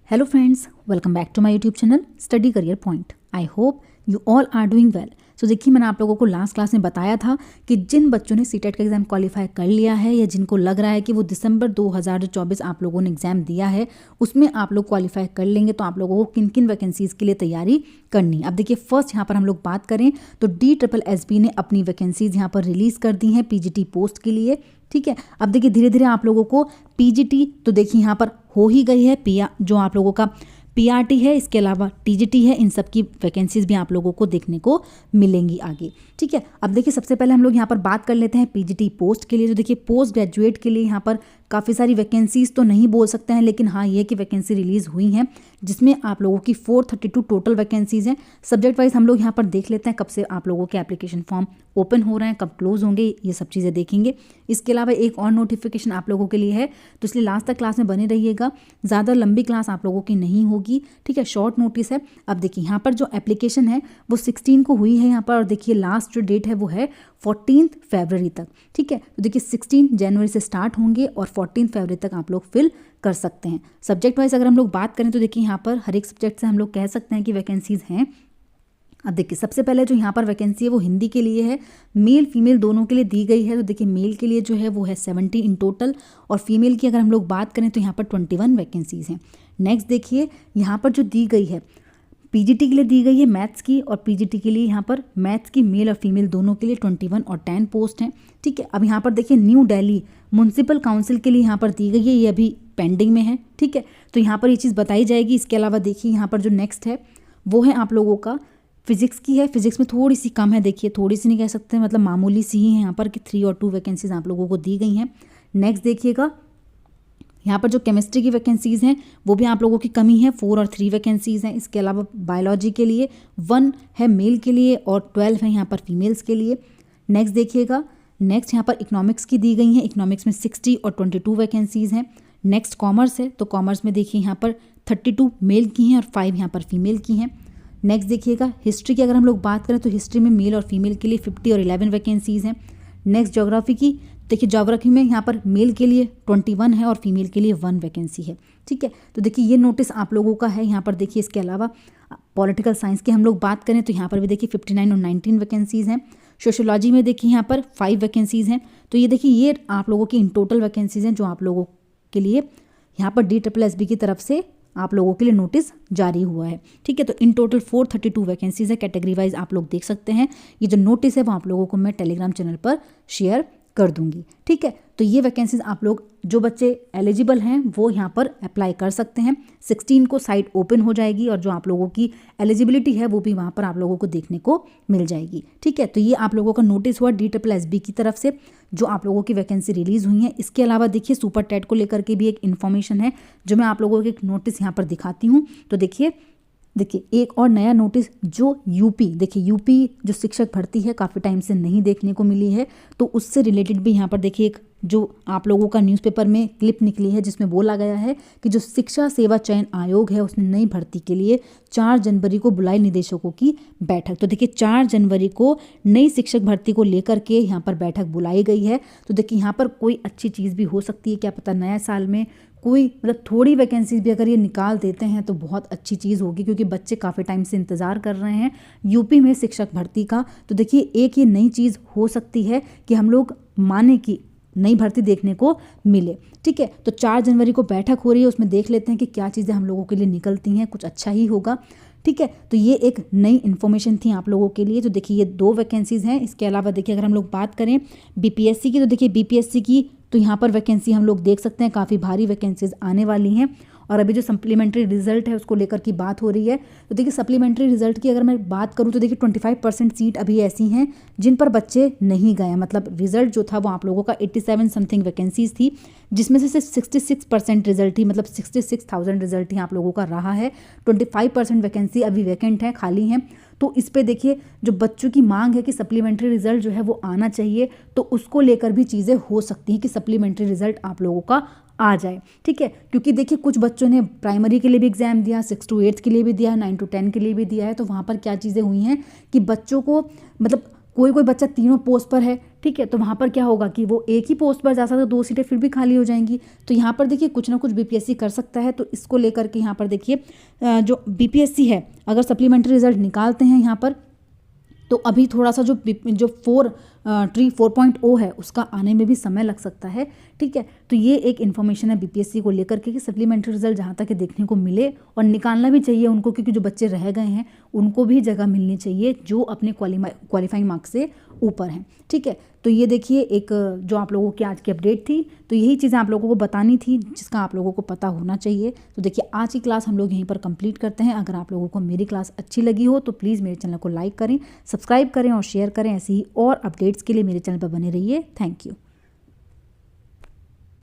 Hello friends, welcome back to my YouTube channel Study Career Point. I hope you all are doing well. So देखिए मैंने आप लोगों को last class में बताया था कि जिन बच्चों ने सीटेट का एग्ज़ाम क्वालिफाई कर लिया है या जिनको लग रहा है कि वो दिसंबर 2024 आप लोगों ने एग्ज़ाम दिया है उसमें आप लोग क्वालिफाई कर लेंगे तो आप लोगों को किन किन वैकेंसीज़ के लिए तैयारी करनी है। अब देखिए फर्स्ट यहाँ पर हम लोग बात करें तो DSSB ने अपनी वैकेंसीज़ यहाँ पर रिलीज़ कर दी हैं PGT पोस्ट के लिए। ठीक है, अब देखिए धीरे धीरे आप लोगों को PGT तो देखिए यहाँ पर हो ही गई है, जो आप लोगों का PRT है, इसके अलावा TGT है, इन सब की वैकेंसीज भी आप लोगों को देखने को मिलेंगी आगे। ठीक है, अब देखिए सबसे पहले हम लोग यहाँ पर बात कर लेते हैं PGT पोस्ट के लिए। तो देखिए पोस्ट ग्रेजुएट के लिए यहाँ पर काफ़ी सारी वैकेंसीज तो नहीं बोल सकते हैं, लेकिन हाँ ये कि वैकेंसी रिलीज़ हुई हैं जिसमें आप लोगों की 432 टोटल वैकेंसीज हैं। सब्जेक्ट वाइज हम लोग यहाँ पर देख लेते हैं कब से आप लोगों के एप्लीकेशन फॉर्म ओपन हो रहे हैं, कब क्लोज होंगे, ये सब चीज़ें देखेंगे। इसके अलावा एक और नोटिफिकेशन आप लोगों के लिए है, तो इसलिए लास्ट तक क्लास में बने रहिएगा, ज़्यादा लंबी क्लास आप लोगों की नहीं होगी। ठीक है, शॉर्ट नोटिस है। अब देखिए यहाँ पर जो एप्लीकेशन है वो 16 को हुई है यहाँ पर, और देखिए लास्ट जो डेट है वो है 14 फरवरी तक। ठीक है, तो देखिए 16 जनवरी से स्टार्ट होंगे और 14 फरवरी तक आप लोग फिल कर सकते हैं। सब्जेक्ट वाइज अगर हम लोग बात करें तो देखिए यहाँ पर हर एक सब्जेक्ट से हम लोग कह सकते हैं कि वैकेंसीज हैं। अब देखिए सबसे पहले जो यहाँ पर वैकेंसी है वो हिंदी के लिए है, मेल फीमेल दोनों के लिए दी गई है। तो देखिए मेल के लिए जो है वो है 70 इन टोटल, और फीमेल की अगर हम लोग बात करें तो यहाँ पर 21 वैकेंसीज हैं। नेक्स्ट देखिए यहाँ पर जो दी गई है PGT के लिए दी गई है मैथ्स की, और PGT के लिए यहाँ पर मैथ्स की मेल और फीमेल दोनों के लिए 21 और 10 पोस्ट हैं। ठीक है, अब यहाँ पर देखिए न्यू दिल्ली म्यूनसिपल काउंसिल के लिए यहाँ पर दी गई है, ये अभी पेंडिंग में है। ठीक है, तो यहाँ पर ये चीज़ बताई जाएगी। इसके अलावा देखिए यहाँ पर जो नेक्स्ट है वो है आप लोगों का फिजिक्स की है। फिजिक्स में थोड़ी सी कम है, देखिए थोड़ी सी नहीं कह सकते, मतलब मामूली सी ही है यहाँ पर कि 3 और 2 वैकेंसीज आप लोगों को दी गई हैं। नेक्स्ट देखिएगा यहाँ पर जो केमिस्ट्री की वैकेंसीज़ हैं वो भी आप लोगों की कमी है, 4 और 3 वैकेंसीज़ हैं। इसके अलावा बायोलॉजी के लिए 1 है मेल के लिए और 12 है यहाँ पर फीमेल्स के लिए। नेक्स्ट देखिएगा, नेक्स्ट यहाँ पर इकोनॉमिक्स की दी गई हैं, इकोनॉमिक्स में 60 और 22 वैकेंसीज़ हैं। नेक्स्ट कॉमर्स है, तो कॉमर्स में देखिए यहाँ पर 32 मेल की हैं और 5 यहाँ पर फीमेल की हैं। नेक्स्ट देखिएगा हिस्ट्री की अगर हम लोग बात करें तो हिस्ट्री में मेल और फीमेल के लिए 50 और 11 वैकेंसीज़ हैं। नेक्स्ट ज्योग्राफी की, देखिए ज्योग्राफी में यहाँ पर मेल के लिए 21 है और फीमेल के लिए 1 वैकेंसी है। ठीक है, तो देखिए ये नोटिस आप लोगों का है यहाँ पर। देखिए इसके अलावा पॉलिटिकल साइंस की हम लोग बात करें तो यहाँ पर भी देखिए 59 और 19 वैकेंसीज़ हैं। सोशियोलॉजी में देखिए यहाँ पर 5 वैकेंसीज़ हैं। तो ये देखिए ये आप लोगों की इन टोटल वैकेंसीज़ हैं जो आप लोगों के लिए यहाँ पर DSSB की तरफ से आप लोगों के लिए नोटिस जारी हुआ है। ठीक है, तो इन टोटल 432 वैकेंसीज है, कैटेगरी वाइज आप लोग देख सकते हैं। ये जो नोटिस है वो आप लोगों को मैं टेलीग्राम चैनल पर शेयर कर दूंगी। ठीक है, तो ये वैकेंसीज आप लोग जो बच्चे एलिजिबल हैं वो यहाँ पर अप्लाई कर सकते हैं। 16 को साइट ओपन हो जाएगी और जो आप लोगों की एलिजिबिलिटी है वो भी वहाँ पर आप लोगों को देखने को मिल जाएगी। ठीक है, तो ये आप लोगों का नोटिस हुआ DSSB की तरफ से जो आप लोगों की वैकेंसी रिलीज़ हुई है। इसके अलावा देखिए सुपर टेट को लेकर के भी एक इन्फॉर्मेशन है जो मैं आप लोगों को एक नोटिस यहाँ पर दिखाती हूँ। तो देखिए एक और नया नोटिस जो यूपी जो शिक्षक भर्ती है काफ़ी टाइम से नहीं देखने को मिली है, तो उससे रिलेटेड भी यहाँ पर देखिए एक जो आप लोगों का न्यूज़पेपर में क्लिप निकली है जिसमें बोला गया है कि जो शिक्षा सेवा चयन आयोग है उसने नई भर्ती के लिए 4 जनवरी को बुलाई निदेशकों की बैठक। तो देखिए 4 जनवरी को नई शिक्षक भर्ती को लेकर के यहाँ पर बैठक बुलाई गई है। तो देखिए यहाँ पर कोई अच्छी चीज़ भी हो सकती है, क्या पता नया साल में कोई मतलब थोड़ी वैकेंसीज भी अगर ये निकाल देते हैं तो बहुत अच्छी चीज़ होगी, क्योंकि बच्चे काफ़ी टाइम से इंतज़ार कर रहे हैं यूपी में शिक्षक भर्ती का। तो देखिए एक ये नई चीज़ हो सकती है कि हम लोग माने कि नई भर्ती देखने को मिले। ठीक है, तो 4 जनवरी को बैठक हो रही है, उसमें देख लेते हैं कि क्या चीज़ें हम लोगों के लिए निकलती हैं, कुछ अच्छा ही होगा। ठीक है, तो ये एक नई इन्फॉर्मेशन थी आप लोगों के लिए। तो देखिए ये 2 वैकेंसीज़ हैं। इसके अलावा देखिए अगर हम लोग बात करें BPSC की, तो देखिए BPSC की तो यहाँ पर वैकेंसी हम लोग देख सकते हैं काफ़ी भारी वैकेंसीज आने वाली हैं। और अभी जो सप्लीमेंट्री रिजल्ट है उसको लेकर की बात हो रही है। तो देखिए सप्लीमेंट्री रिजल्ट की अगर मैं बात करूँ तो देखिए 25% सीट अभी ऐसी हैं जिन पर बच्चे नहीं गए, मतलब रिजल्ट जो था वो आप लोगों का 87 समथिंग वैकेंसीज थी, जिसमें से सिर्फ 66% रिजल्ट ही, मतलब 66,000 रिजल्ट ही आप लोगों का रहा है। 25% वैकेंसी अभी वैकेंट है, खाली हैं। तो इस पे देखिए जो बच्चों की मांग है कि सप्लीमेंट्री रिजल्ट जो है वो आना चाहिए, तो उसको लेकर भी चीज़ें हो सकती हैं कि सप्लीमेंट्री रिजल्ट आप लोगों का आ जाए। ठीक है, क्योंकि देखिए कुछ बच्चों ने प्राइमरी के लिए भी एग्ज़ाम दिया, 6 to 8 के लिए भी दिया, 9 to 10 के लिए भी दिया है। तो वहाँ पर क्या चीज़ें हुई हैं कि बच्चों को मतलब कोई कोई बच्चा तीनों पोस्ट पर है, ठीक है, तो वहाँ पर क्या होगा कि वो एक ही पोस्ट पर जा सकता है, 2 सीटें फिर भी खाली हो जाएंगी। तो यहाँ पर देखिए कुछ ना कुछ बीपीएससी कर सकता है। तो इसको लेकर के यहाँ पर देखिए जो बीपीएससी है अगर सप्लीमेंट्री रिजल्ट निकालते हैं यहाँ पर, तो अभी थोड़ा सा जो 4.0 है उसका आने में भी समय लग सकता है, ठीक है। तो ये एक इन्फॉर्मेशन है बीपीएससी को लेकर के कि सप्लीमेंट्री रिजल्ट जहाँ तक देखने को मिले और निकालना भी चाहिए उनको, क्योंकि जो बच्चे रह गए हैं उनको भी जगह मिलनी चाहिए जो अपने क्वालिफाइंग मार्क्स से ऊपर हैं, ठीक है। तो ये देखिए एक जो आप लोगों की आज की अपडेट थी, तो यही चीज़ें आप लोगों को बतानी थी जिसका आप लोगों को पता होना चाहिए। तो देखिए आज की क्लास हम लोग यहीं पर कंप्लीट करते हैं। अगर आप लोगों को मेरी क्लास अच्छी लगी हो तो प्लीज़ मेरे चैनल को लाइक करें, सब्सक्राइब करें और शेयर करें। ऐसे ही और अपडेट्स के लिए मेरे चैनल पर बने रहिए। Thank you.